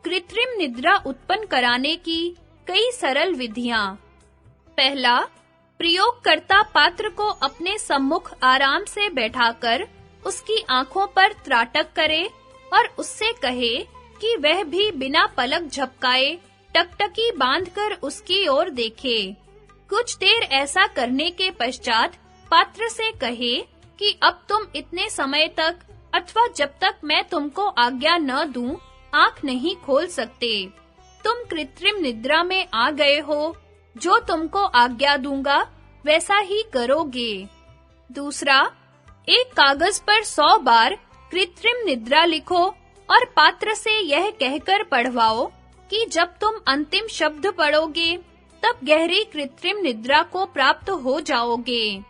कृत्रिम निद्रा उत्पन्न कराने की कई सरल विधियां। पहला, प्रयोगकर्ता पात्र को अपने सम्मुख आराम से बैठाकर उसकी आंखों पर त्राटक करे और उससे कहे कि वह भी बिना पलक झपकाए टकटकी बांधकर उसकी ओर देखे। कुछ देर ऐसा करने के पश्चात पात्र से कहे कि अब तुम इतने समय तक अथवा जब तक मैं तुमको आज्ञा न दूं, आंख नहीं खोल सकते। तुम कृत्रिम निद्रा में आ गए हो, जो तुमको आज्ञा दूंगा वैसा ही करोगे। दूसरा, एक कागज पर 100 बार कृत्रिम निद्रा लिखो और पात्र से यह कहकर पढ़वाओ कि जब तुम अंतिम शब्द पढ़ोगे तब गहरी कृत्रिम निद्रा को प्राप्त हो जाओगे।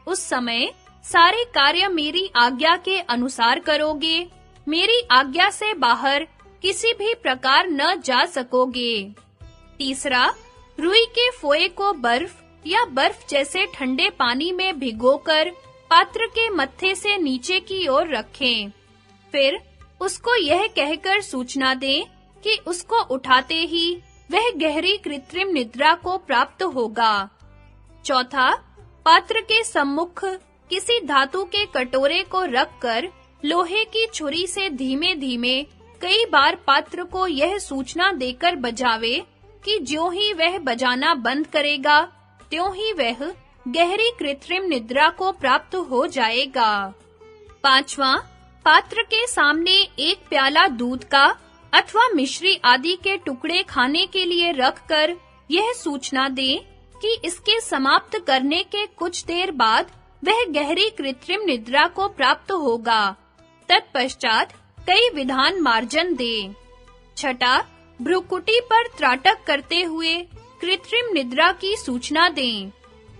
उस समय सारे कार्य मेरी आज्ञा के अनुसार करोगे, मेरी आज्ञा से बाहर किसी भी प्रकार न जा सकोगे। तीसरा, रुई के फोए को बर्फ या बर्फ जैसे ठंडे पानी में भिगोकर पात्र के मत्थे से नीचे की ओर रखें। फिर उसको यह कहकर सूचना दें कि उसको उठाते ही वह गहरी कृत्रिम निद्रा को प्राप्त होगा। चौथा, पात्र के सम्मुख किसी धातु के कटोरे को रखकर लोहे की छुरी से धीमे-धीमे कई बार पात्र को यह सूचना देकर बजावे कि ज्यों ही वह बजाना बंद करेगा, त्यों ही वह गहरी कृत्रिम निद्रा को प्राप्त हो जाएगा। पांचवा, पात्र के सामने एक प्याला दूध का अथवा मिश्री आदि के टुकड़े खाने के लिए रखकर यह सूचना दें कि इसके समाप्त करने के कुछ देर बाद वह गहरी कृत्रिम निद्रा को प्राप्त होगा। तत्पश्चात कई विधान मार्जन दें। छठा, भ्रुकुटी पर त्राटक करते हुए कृत्रिम निद्रा की सूचना दें।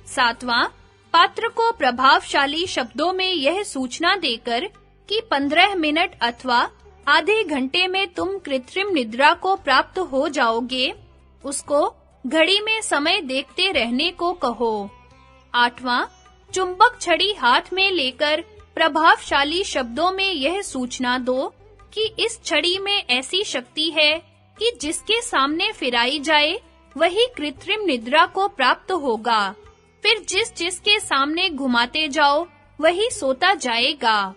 सातवां, पात्र को प्रभावशाली शब्दों में यह सूचना देकर कि 15 मिनट अथवा आधे घंटे में तुम कृत्रिम निद्रा को प्राप्त हो जाओगे, उसको घड़ी में समय देखते रहने को कहो। आठवां, चुंबक छड़ी हाथ में लेकर प्रभावशाली शब्दों में यह सूचना दो कि इस छड़ी में ऐसी शक्ति है कि जिसके सामने फिराई जाए वही कृत्रिम निद्रा को प्राप्त होगा। फिर जिस के सामने घुमाते जाओ वही सोता जाएगा।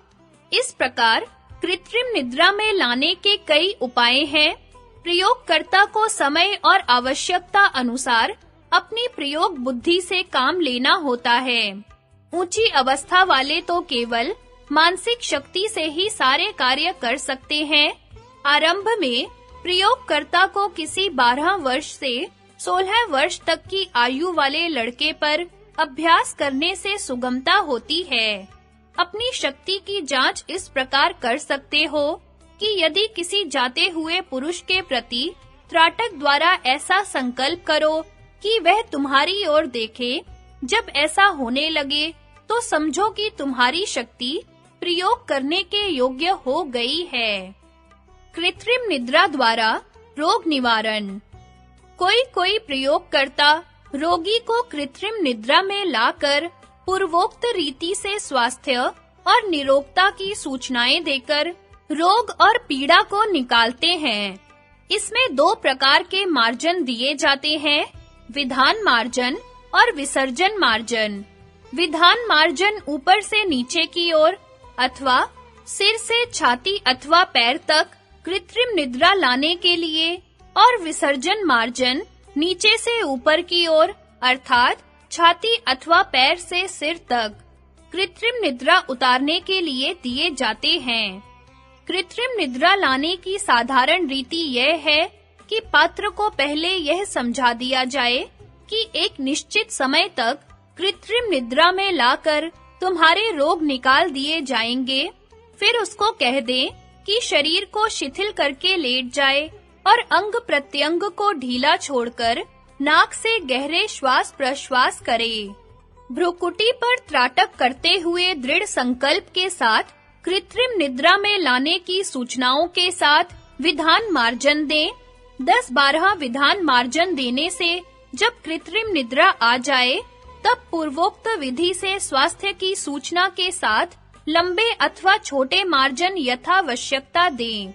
इस प्रकार कृत्रिम निद्रा में लाने के कई उपाय हैं। प्रयोगकर्ता को समय और आवश्यकता अनुसार अपनी प्रयोग बुद्धि से काम लेना होता है। ऊंची अवस्था वाले तो केवल मानसिक शक्ति से ही सारे कार्य कर सकते हैं। आरंभ में प्रयोगकर्ता को किसी 12 वर्ष से 16 वर्ष तक की आयु वाले लड़के पर अभ्यास करने से सुगमता होती है। अपनी शक्ति की जांच इस प्रकार कर सकते हो कि यदि किसी जाते हुए पुरुष के प्रति त्राटक द्वारा ऐसा संकल्प करो कि वह तुम्हारी ओर देखे, जब ऐसा होने लगे तो समझो कि तुम्हारी शक्ति प्रयोग करने के योग्य हो गई है। कृत्रिम निद्रा द्वारा रोग निवारण। कोई प्रयोगकर्ता रोगी को कृत्रिम निद्रा में लाकर पूर्वोक्त रीति से स्वास्थ्य और निरोगता की सूचनाएं देकर रोग और पीड़ा को निकालते हैं। इसमें 2 प्रकार के मार्जन दिए जाते हैं, विधान मार्जन और विसर्जन मार्जन। विधान मार्जन ऊपर से नीचे की ओर अथवा सिर से छाती अथवा पैर तक कृत्रिम निद्रा लाने के लिए, और विसर्जन मार्जन नीचे से ऊपर की ओर अर्थात छाती अथवा पैर से सिर तक कृत्रिम निद्रा उतारने के लिए दिए जाते हैं। कृत्रिम निद्रा लाने की साधारण रीति यह है कि पात्र को पहले यह समझा दिया जाए कि एक निश्चित समय तक कृत्रिम निद्रा में लाकर तुम्हारे रोग निकाल दिए जाएंगे। फिर उसको कह दें कि शरीर को शिथिल करके लेट जाए और अंग प्रत्यंग को ढीला छोड़कर नाक से गहरे श्वास प्रश्वास करे। भ्रुकुटी पर त्राटक करते हुए दृढ़ संकल्प के साथ कृत्रिम निद्रा में लाने की सूचनाओं के साथ विधान मार्जन दें। 10-12 विधान मार्जन देने से जब कृत्रिम निद्रा आ जाए, तब पूर्वोक्त विधि से स्वास्थ्य की सूचना के साथ लंबे अथवा छोटे मार्जन यथावश्यकता दें।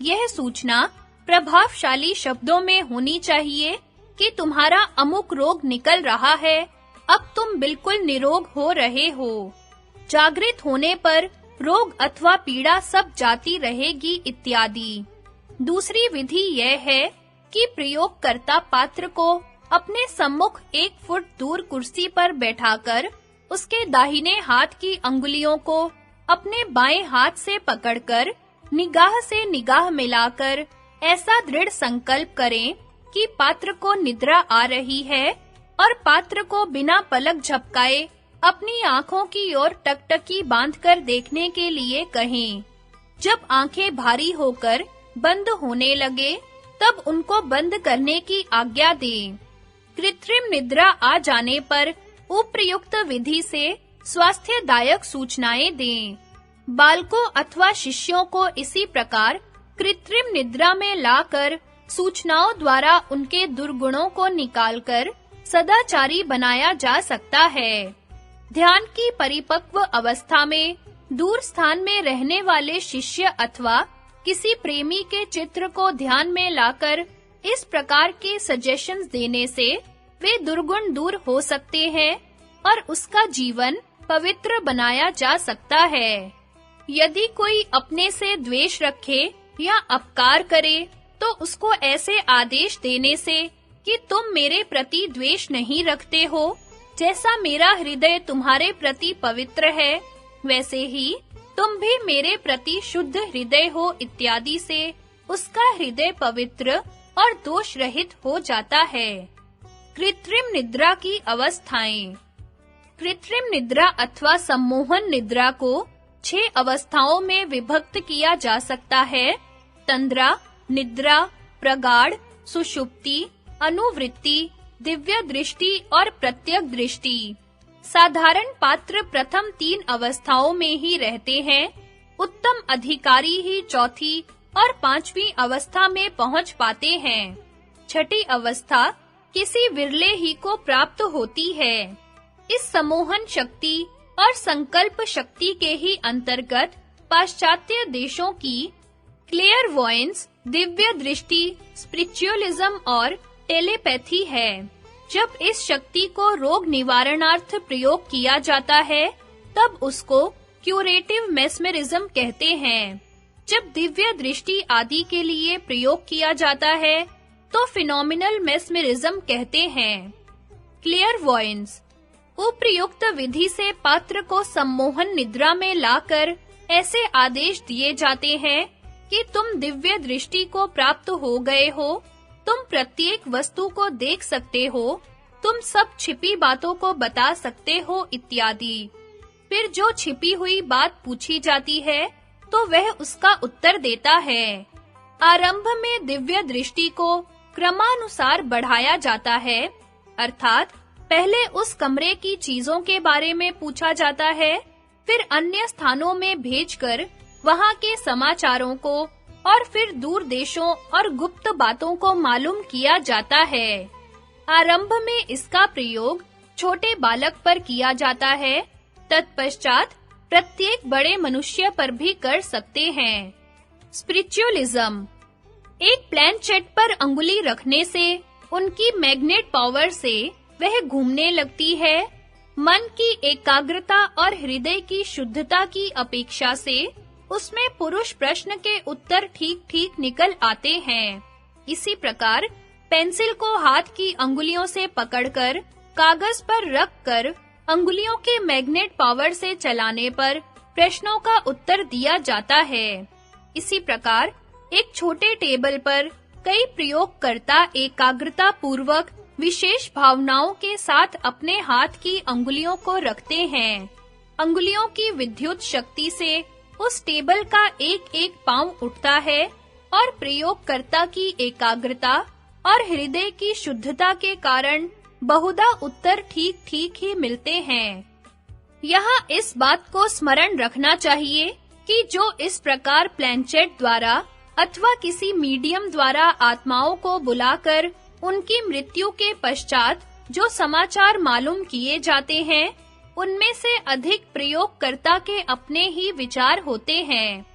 यह सूचना प्रभावशाली शब्दों में होनी चाहिए कि तुम्हारा अमुक रोग निकल रहा है, अब तुम बिल्कुल निरोग हो रहे हो। जागृत होने पर रोग अथवा पीड़ा सब जाती रहेगी इत्यादि। दूसरी विधि यह है कि प्रयोगकर्ता पात्र को अपने सम्मुख 1 फुट दूर कुर्सी पर बैठाकर उसके दाहिने हाथ की अंगुलियों को अपने बाएं हाथ से पकड़कर निगाह से निगाह मिलाकर ऐसा दृढ़ संकल्प करें कि पात्र को निद्रा आ रही है और पात्र को बिना पलक झपकाए अपनी आंखों की ओर टकटकी बांधकर देखने के लिए कहें। जब आंखें भारी होकर बंद होने लगे, तब उनको बंद करने की आज्ञा दें। कृत्रिम निद्रा आ जाने पर उपयुक्त विधि से स्वास्थ्यदायक सूचनाएं दें। बालकों अथवा शिष्यों को इसी प्रकार कृत्रिम निद्रा में लाकर सूचनाओं द्वारा उनके दुर्गुणों को निकालकर सदाचारी बनाया जा सकता है। ध्यान की परिपक्व अवस्था में दूर स्थान में रहने वाले शिष्य अथवा किसी प्रेमी के चित्र को ध्यान में लाकर इस प्रकार के सजेशंस देने से वे दुर्गुण दूर हो सकते हैं और उसका जीवन पवित्र बनाया जा सकता है। यदि कोई अपने से द्वेष रखे या अपकार करे, तो उसको ऐसे आदेश देने से कि तुम मेरे प्रति द्वेष नहीं रखते हो, जैसा मेरा हृदय तुम्हारे प्रति पवित्र है, वैसे ही तुम भी मेरे प्रति शुद्ध हृदय हो इत्यादि से उसका हृदय पवित्र और दोष रहित हो जाता है। कृत्रिम निद्रा की अवस्थाएं। कृत्रिम निद्रा अथवा सम्मोहन निद्रा को 6 अवस्थाओं में विभक्त किया जा सकता है। तंद्रा, निद्रा, प्रगाढ़, सुषुप्ति, अनुवृत्ति, दिव्य दृष्टि और प्रत्यक दृष्टि। साधारण पात्र प्रथम 3 अवस्थाओं में ही रहते हैं। उत्तम अधिकारी ही चौथी और 5वीं अवस्था में पहुंच पाते हैं। छठी अवस्था किसी विरले ही को प्राप्त होती है। इस सम्मोहन शक्ति और संकल्प शक्ति के ही अंतर्गत पाश्चात्य देशों की क्लेयरवॉयंस, दिव्य दृष्टि, स्पिरिचुअलिज्म और टेलीपैथी है। जब इस शक्ति को रोग निवारणार्थ प्रयोग किया जाता है, तब उसको क्यूरेटिव मेस्मेरिज्म कहते हैं। जब दिव्य दृष्टि आदि के लिए प्रयोग किया जाता है, तो फिनोमिनल मेस्मेरिज्म कहते हैं। क्लेयरवॉयंस। उपयुक्त विधि से पात्र को सम्मोहन निद्रा में लाकर ऐसे आदेश दिए जाते हैं कि तुम दिव्य दृष्टि को प्राप्त हो गए हो, तुम प्रत्येक वस्तु को देख सकते हो, तुम सब छिपी बातों को बता सकते हो इत्यादि। फिर जो छिपी हुई बात पूछी जाती है, तो वह उसका उत्तर देता है। आरंभ में दिव्य दृष्टि को क्रमानुसार बढ़ाया जाता है, अर्थात पहले उस कमरे की चीजों के बारे में पूछा जाता है, फिर अन्य स्थानों में भेजकर वहां के समाचारों को और फिर दूर देशों और गुप्त बातों को मालूम किया जाता है। आरंभ में इसका प्रयोग छोटे बालक पर किया जाता है, तत्पश्चात प्रत्येक बड़े मनुष्य पर भी कर सकते हैं। स्पिरिचुअलिज्म। एक प्लैनचेट पर अंगुली रखने से उनकी मैग्नेट पावर से वह घूमने लगती है। मन की एकाग्रता और हृदय की शुद्धता की अपेक्षा से उसमें पुरुष प्रश्न के उत्तर ठीक-ठीक निकल आते हैं। इसी प्रकार पेंसिल को हाथ की अंगुलियों से पकड़कर कागज पर रखकर अंगुलियों के मैग्नेट पावर से चलाने पर प्रश्नों का उत्तर दिया जाता है। इसी प्रकार एक छोटे टेबल पर कई प्रयोगकर्ता एकाग्रता पूर्वक विशेष भावनाओं के साथ अपने हाथ की अंगुलियों को रखते हैं। अंगुलियों की विद्युत शक्ति से उस टेबल का एक-एक पांव उठता है और प्रयोगकर्ता की एकाग्रता और हृदय की शुद्धता के कारण बहुधा उत्तर ठीक-ठीक ही मिलते हैं। यहाँ इस बात को स्मरण रखना चाहिए कि जो इस प्रकार प्लैनचेट द्वारा अथवा किसी मीडियम द्वारा आत्माओं को बुलाकर उनकी मृत्यु के पश्चात जो समाचार मालूम किए जाते हैं, उनमें से अधिक प्रयोगकर्ता के अपने ही विचार होते हैं।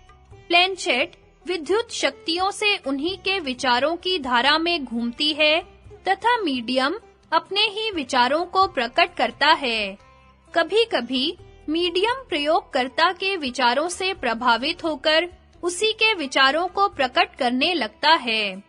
प्लैनचेट विद्युत शक्तियों से उन्हीं के विचारों की धारा में घूमती है तथा मीडियम अपने ही विचारों को प्रकट करता है। कभी-कभी मीडियम प्रयोगकर्ता के विचारों से प्रभावित होकर उसी के विचारों को प्रकट करने लगता है।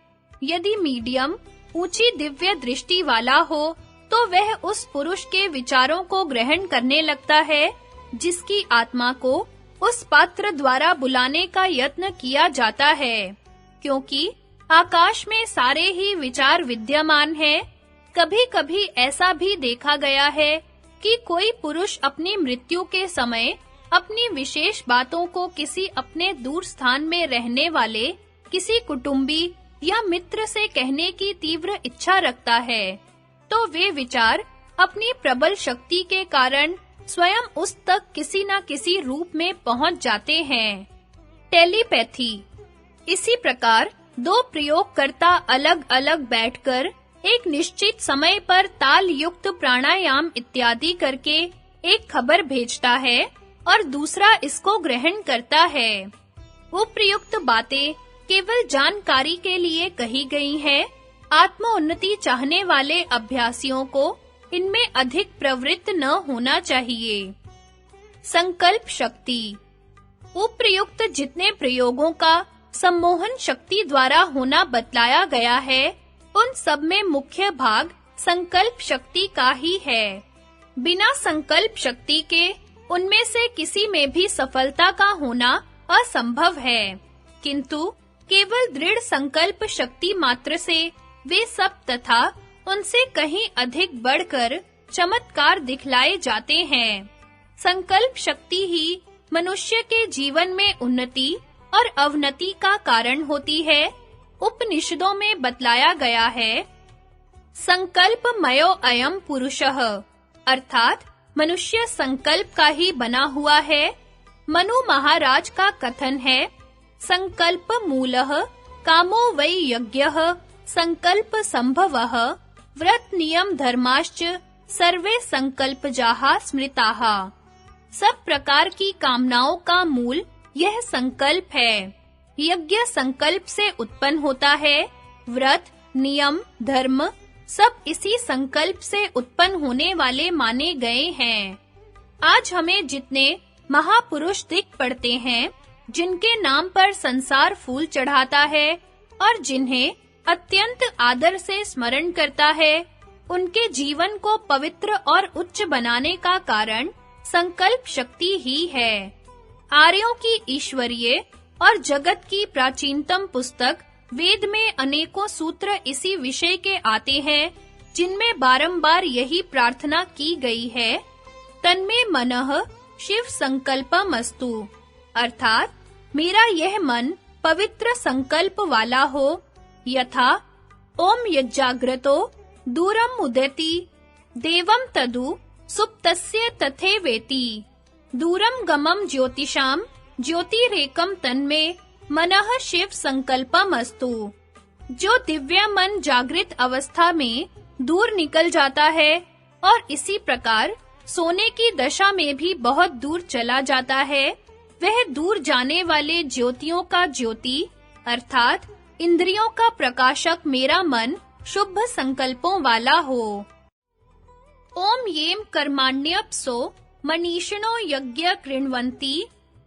यदि मीडियम ऊंची दिव्य दृष्टि वाला हो तो वह उस पुरुष के विचारों को ग्रहण करने लगता है जिसकी आत्मा को उस पात्र द्वारा बुलाने का यत्न किया जाता है। क्योंकि आकाश में सारे ही विचार विद्यमान हैं, कभी-कभी ऐसा भी देखा गया है कि कोई पुरुष अपनी मृत्यु के समय अपनी विशेष बातों को किसी अपने दूर स्थान में रहने वाले किसी कुटुंबी या मित्र से कहने की तीव्र इच्छा रखता है, तो वे विचार अपनी प्रबल शक्ति के कारण स्वयं उस तक किसी न किसी रूप में पहुंच जाते हैं। टेलीपैथी। इसी प्रकार दो प्रयोगकर्ता अलग-अलग बैठकर एक निश्चित समय पर ताल युक्त प्राणायाम इत्यादि करके एक खबर भेजता है और दूसरा इसको ग्रहण करता है। उपर्युक्त बातें केवल जानकारी के लिए कही गई हैं। आत्मोन्नति चाहने वाले अभ्यासियों को इनमें अधिक प्रवृत्त न होना चाहिए। संकल्प शक्ति। उपर्युक्त जितने प्रयोगों का सम्मोहन शक्ति द्वारा होना बतलाया गया है, उन सब में मुख्य भाग संकल्प शक्ति का ही है। बिना संकल्प शक्ति के उनमें से किसी में भी सफलता का होना असंभव है, किंतु केवल दृढ़ संकल्प शक्ति मात्र से वे सब तथा उनसे कहीं अधिक बढ़कर चमत्कार दिखलाए जाते हैं। संकल्प शक्ति ही मनुष्य के जीवन में उन्नति और अवनति का कारण होती है। उपनिषदों में बतलाया गया है, संकल्पमयो अयं पुरुषः, अर्थात मनुष्य संकल्प का ही बना हुआ है। मनु महाराज का कथन है, संकल्प मूलः कामो वै यज्ञः संकल्प संभवः व्रत नियम धर्माश्च सर्वे संकल्पजाः स्मृताः। सब प्रकार की कामनाओं का मूल यह संकल्प है। यज्ञ संकल्प से उत्पन्न होता है, व्रत, नियम, धर्म सब इसी संकल्प से उत्पन्न होने वाले माने गए हैं। आज हमें जितने महापुरुष दिख पड़ते हैं, जिनके नाम पर संसार फूल चढ़ाता है और जिन्हें अत्यंत आदर से स्मरण करता है, उनके जीवन को पवित्र और उच्च बनाने का कारण संकल्प शक्ति ही है। आर्यों की ईश्वरीय और जगत की प्राचीनतम पुस्तक वेद में अनेकों सूत्र इसी विषय के आते हैं, जिनमें बारंबार यही प्रार्थना की गई है, तन्मे मनः शिव संकल्पमस्तु, अर्थात मेरा यह मन पवित्र संकल्प वाला हो। यथा ओम यज्जाग्रतो दूरम उदेति देवम तदु सुप्तस्य तथेवेति दूरम गमम ज्योतिषाम ज्योतिरेकम तन्मे मनः शिव संकल्पमस्तु। जो दिव्य मन जागृत अवस्था में दूर निकल जाता है और इसी प्रकार सोने की दशा में भी बहुत दूर चला जाता है, वह दूर जाने वाले ज्योतियों का ज्योति अर्थात इंद्रियों का प्रकाशक मेरा मन शुभ संकल्पों वाला हो। ओम येम कर्माण्यप्सो मनीषिणो यज्ञ कृण्वन्ति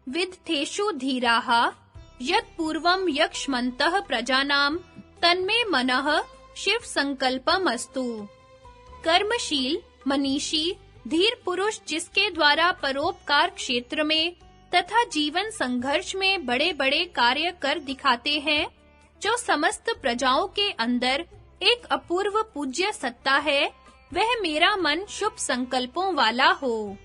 विदथेषु धीराः यत् पूर्वं यक्ष्मन्तः प्रजानां तन्मे मनः शिव संकल्पमस्तु। कर्मशील, मनीषी, धीर पुरुष जिसके द्वारा परोपकार क्षेत्र में तथा जीवन संघर्ष में बड़े-बड़े कार्य कर दिखाते हैं, जो समस्त प्रजाओं के अंदर एक अपूर्व पूज्य सत्ता है, वह मेरा मन शुभ संकल्पों वाला हो।